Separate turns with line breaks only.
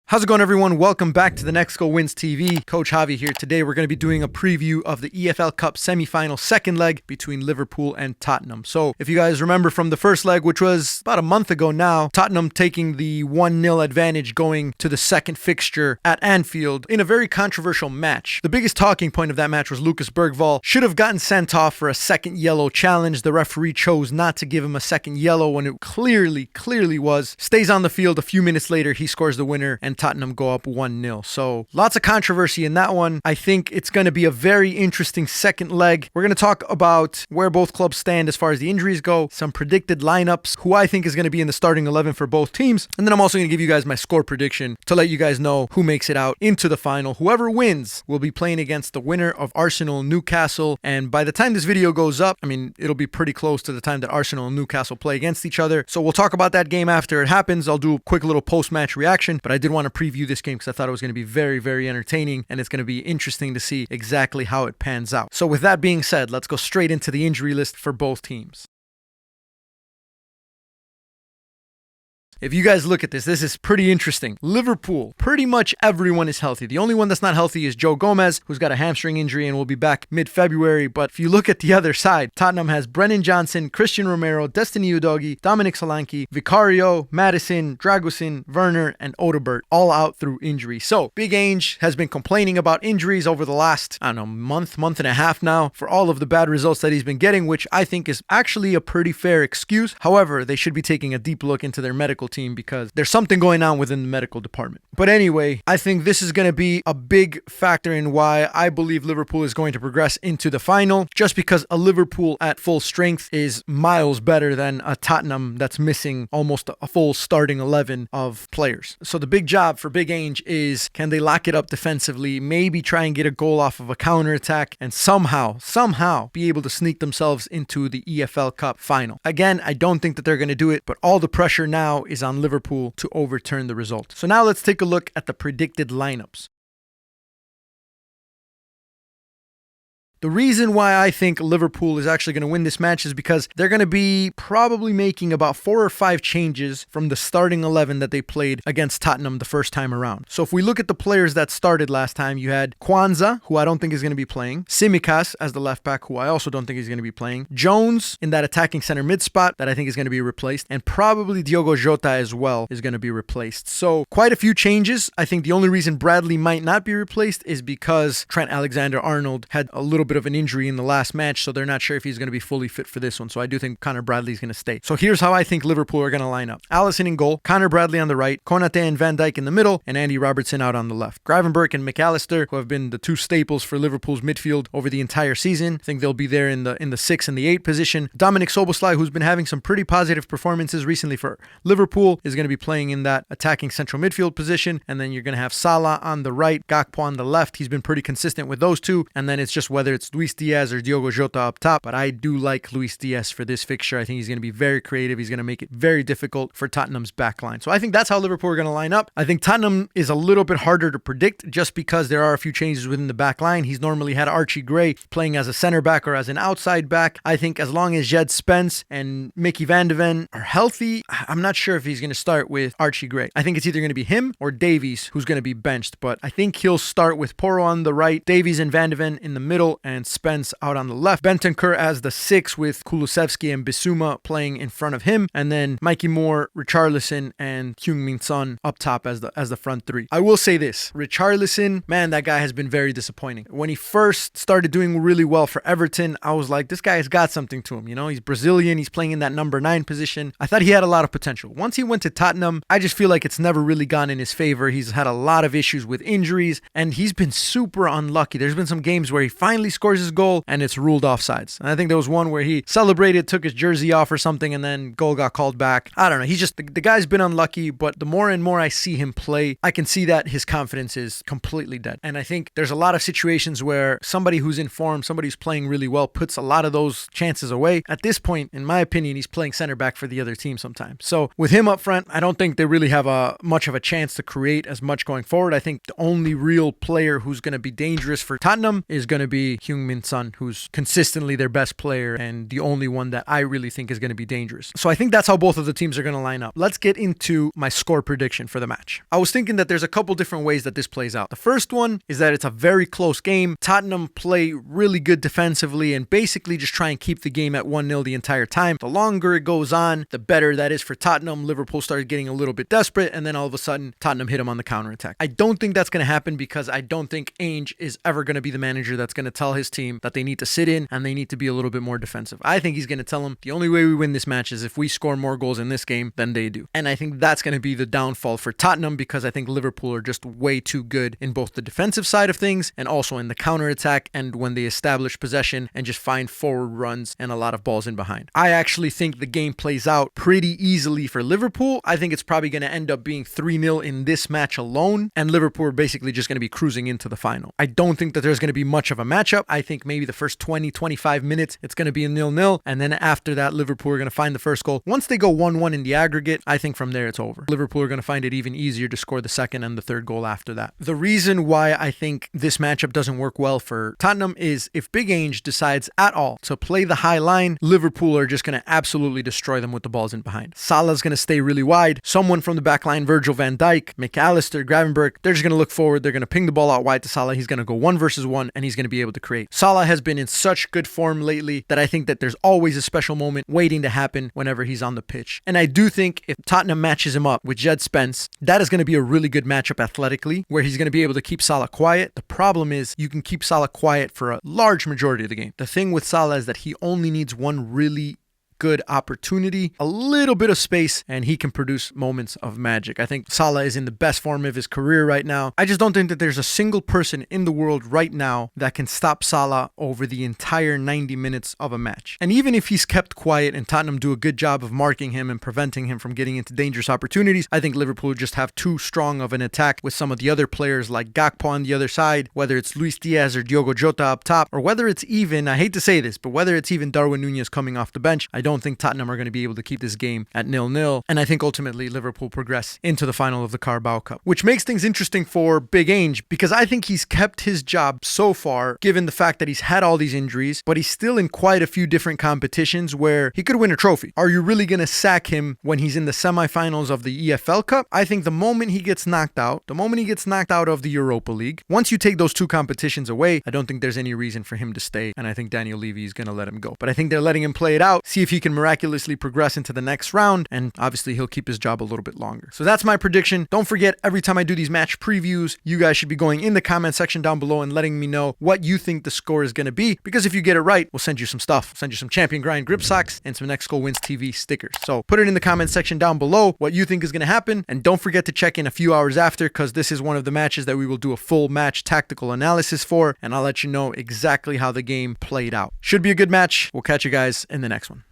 How's it going, everyone? Welcome back to the Next Goal Wins TV. Coach Javi here. Today we're going to be doing a preview of the EFL Cup semi-final second leg between Liverpool and Tottenham. So if you guys remember from the first leg, which was about a month ago now, Tottenham taking the 1-0 advantage going to the second fixture at Anfield in a very controversial match. The biggest talking point of that match was Lucas Bergvall should have gotten sent off for a second yellow challenge. The referee chose not to give him a second yellow when it clearly was. Stays on the field. A few minutes later, he scores the winner and Tottenham go up 1-0. So lots of controversy in that one. I think it's going to be a very interesting second leg. We're going to talk about where both clubs stand as far as the injuries go, some predicted lineups, who I think is going to be in the starting 11 for both teams, and then I'm also going to give you guys my score prediction to let you guys know who makes it out into the final. Whoever wins will be playing against the winner of Arsenal-Newcastle, and by the time this video goes up, it'll be pretty close to the time that Arsenal and Newcastle play against each other. So we'll talk about that game after it happens. I'll do a quick little post-match reaction, but I did want to preview this game because I thought it was going to be very, very entertaining, and it's going to be interesting to see exactly how it pans out. So with that being said, let's go straight into the injury list for both teams. If you guys look at this is pretty interesting. Liverpool, pretty much everyone is healthy. The only one that's not healthy is Joe Gomez, who's got a hamstring injury and will be back mid-February. But if you look at the other side, Tottenham has Brennan Johnson, Christian Romero, Destiny Udogie, Dominic Solanke, Vicario, Madison, Dragusin, Werner, and Odobert, all out through injury. So Big Ange has been complaining about injuries over the last, month and a half now for all of the bad results that he's been getting, which I think is actually a pretty fair excuse. However, they should be taking a deep look into their medical team because there's something going on within the medical department. But anyway, I think this is going to be a big factor in why I believe Liverpool is going to progress into the final, just because a Liverpool at full strength is miles better than a Tottenham that's missing almost a full starting 11 of players. So the big job for Big Ange is, can they lock it up defensively, maybe try and get a goal off of a counterattack, and somehow be able to sneak themselves into the EFL Cup final. Again, I don't think that they're going to do it, but all the pressure now is on Liverpool to overturn the result. So now let's take a look at the predicted lineups. The reason why I think Liverpool is actually going to win this match is because they're going to be probably making about 4 or 5 changes from the starting 11 that they played against Tottenham the first time around. So if we look at the players that started last time, you had Kwanzaa, who I don't think is going to be playing, Tsimikas as the left back, who I also don't think is going to be playing, Jones in that attacking center mid spot that I think is going to be replaced, and probably Diogo Jota as well is going to be replaced. So quite a few changes. I think the only reason Bradley might not be replaced is because Trent Alexander-Arnold had a little bit of an injury in the last match, so they're not sure if he's going to be fully fit for this one. So I do think Connor Bradley's going to stay. So here's how I think Liverpool are going to line up. Alisson in goal, Connor Bradley on the right, Konate and Van Dijk in the middle, and Andy Robertson out on the left. Gravenberch and McAllister, who have been the two staples for Liverpool's midfield over the entire season. I think they'll be there in the 6 and the 8 position. Dominic Szoboszlai, who's been having some pretty positive performances recently for Liverpool, is going to be playing in that attacking central midfield position. And then you're going to have Salah on the right, Gakpo on the left. He's been pretty consistent with those two. And then it's just whether it's Luis Diaz or Diogo Jota up top, but I do like Luis Diaz for this fixture. I think he's going to be very creative. He's going to make it very difficult for Tottenham's backline. So I think that's how Liverpool are going to line up. I think Tottenham is a little bit harder to predict just because there are a few changes within the backline. He's normally had Archie Gray playing as a center back or as an outside back. I think as long as Jed Spence and Mickey Van de Ven are healthy, I'm not sure if he's going to start with Archie Gray. I think it's either going to be him or Davies who's going to be benched, but I think he'll start with Porro on the right, Davies and Van de Ven in the middle, and Spence out on the left. Bentancur as the 6 with Kulusevski and Bissouma playing in front of him, and then Mikey Moore, Richarlison, and Heung-min Son up top as the front 3. I will say this, Richarlison, man, that guy has been very disappointing. When he first started doing really well for Everton, I was like, this guy has got something to him. He's Brazilian, he's playing in that number 9 position. I thought he had a lot of potential. Once he went to Tottenham, I just feel like it's never really gone in his favor. He's had a lot of issues with injuries, and he's been super unlucky. There's been some games where he finally scores his goal, and it's ruled offsides. And I think there was one where he celebrated, took his jersey off or something, and then goal got called back. I don't know. He's just, the guy's been unlucky, but the more and more I see him play, I can see that his confidence is completely dead. And I think there's a lot of situations where somebody who's in form, somebody who's playing really well, puts a lot of those chances away. At this point, in my opinion, he's playing center back for the other team sometimes. So with him up front, I don't think they really have much of a chance to create as much going forward. I think the only real player who's going to be dangerous for Tottenham is going to be Heung-min Son, who's consistently their best player and the only one that I really think is going to be dangerous. So I think that's how both of the teams are going to line up. Let's get into my score prediction for the match. I was thinking that there's a couple different ways that this plays out. The first one is that it's a very close game. Tottenham play really good defensively and basically just try and keep the game at 1-0 the entire time. The longer it goes on, the better that is for Tottenham. Liverpool started getting a little bit desperate, and then all of a sudden, Tottenham hit them on the counterattack. I don't think that's going to happen because I don't think Ainge is ever going to be the manager that's going to tell his team that they need to sit in and they need to be a little bit more defensive. I think he's going to tell them the only way we win this match is if we score more goals in this game than they do. And I think that's going to be the downfall for Tottenham because I think Liverpool are just way too good in both the defensive side of things and also in the counterattack and when they establish possession and just find forward runs and a lot of balls in behind. I actually think the game plays out pretty easily for Liverpool. I think it's probably going to end up being 3-0 in this match alone, and Liverpool are basically just going to be cruising into the final. I don't think that there's going to be much of a matchup. I think maybe the first 20-25 minutes, it's going to be a 0-0, and then after that, Liverpool are going to find the first goal. Once they go 1-1 in the aggregate, I think from there it's over. Liverpool are going to find it even easier to score the second and the third goal after that. The reason why I think this matchup doesn't work well for Tottenham is if Big Ainge decides at all to play the high line, Liverpool are just going to absolutely destroy them with the balls in behind. Salah's going to stay really wide. Someone from the back line, Virgil van Dijk, McAllister, Gravenberch, they're just going to look forward. They're going to ping the ball out wide to Salah. He's going to go 1-versus-1 and he's going to be able to create. Salah has been in such good form lately that I think that there's always a special moment waiting to happen whenever he's on the pitch. And I do think if Tottenham matches him up with Jed Spence, that is going to be a really good matchup athletically where he's going to be able to keep Salah quiet. The problem is you can keep Salah quiet for a large majority of the game. The thing with Salah is that he only needs one really good opportunity, a little bit of space, and he can produce moments of magic. I think Salah is in the best form of his career right now. I just don't think that there's a single person in the world right now that can stop Salah over the entire 90 minutes of a match. And even if he's kept quiet and Tottenham do a good job of marking him and preventing him from getting into dangerous opportunities, I think Liverpool just have too strong of an attack with some of the other players like Gakpo on the other side, whether it's Luis Diaz or Diogo Jota up top, or whether it's even, I hate to say this, but whether it's even Darwin Núñez coming off the bench. I don't think Tottenham are going to be able to keep this game at 0-0, and I think ultimately Liverpool progress into the final of the Carabao Cup, which makes things interesting for Big Ainge because I think he's kept his job so far given the fact that he's had all these injuries, but he's still in quite a few different competitions where he could win a trophy. Are you really going to sack him when he's in the semifinals of the EFL Cup? I think the moment he gets knocked out of the Europa League, once you take those two competitions away, I don't think there's any reason for him to stay, and I think Daniel Levy is going to let him go. But I think they're letting him play it out, see if he can miraculously progress into the next round, and obviously he'll keep his job a little bit longer. So that's my prediction. Don't forget, every time I do these match previews, you guys should be going in the comment section down below and letting me know what you think the score is going to be, because if you get it right, we'll send you some stuff. Send you some Champion Grind grip socks and some Next Goal Wins TV stickers. So put it in the comment section down below what you think is going to happen, and don't forget to check in a few hours after, because this is one of the matches that we will do a full match tactical analysis for, and I'll let you know exactly how the game played out. Should be a good match. We'll catch you guys in the next one.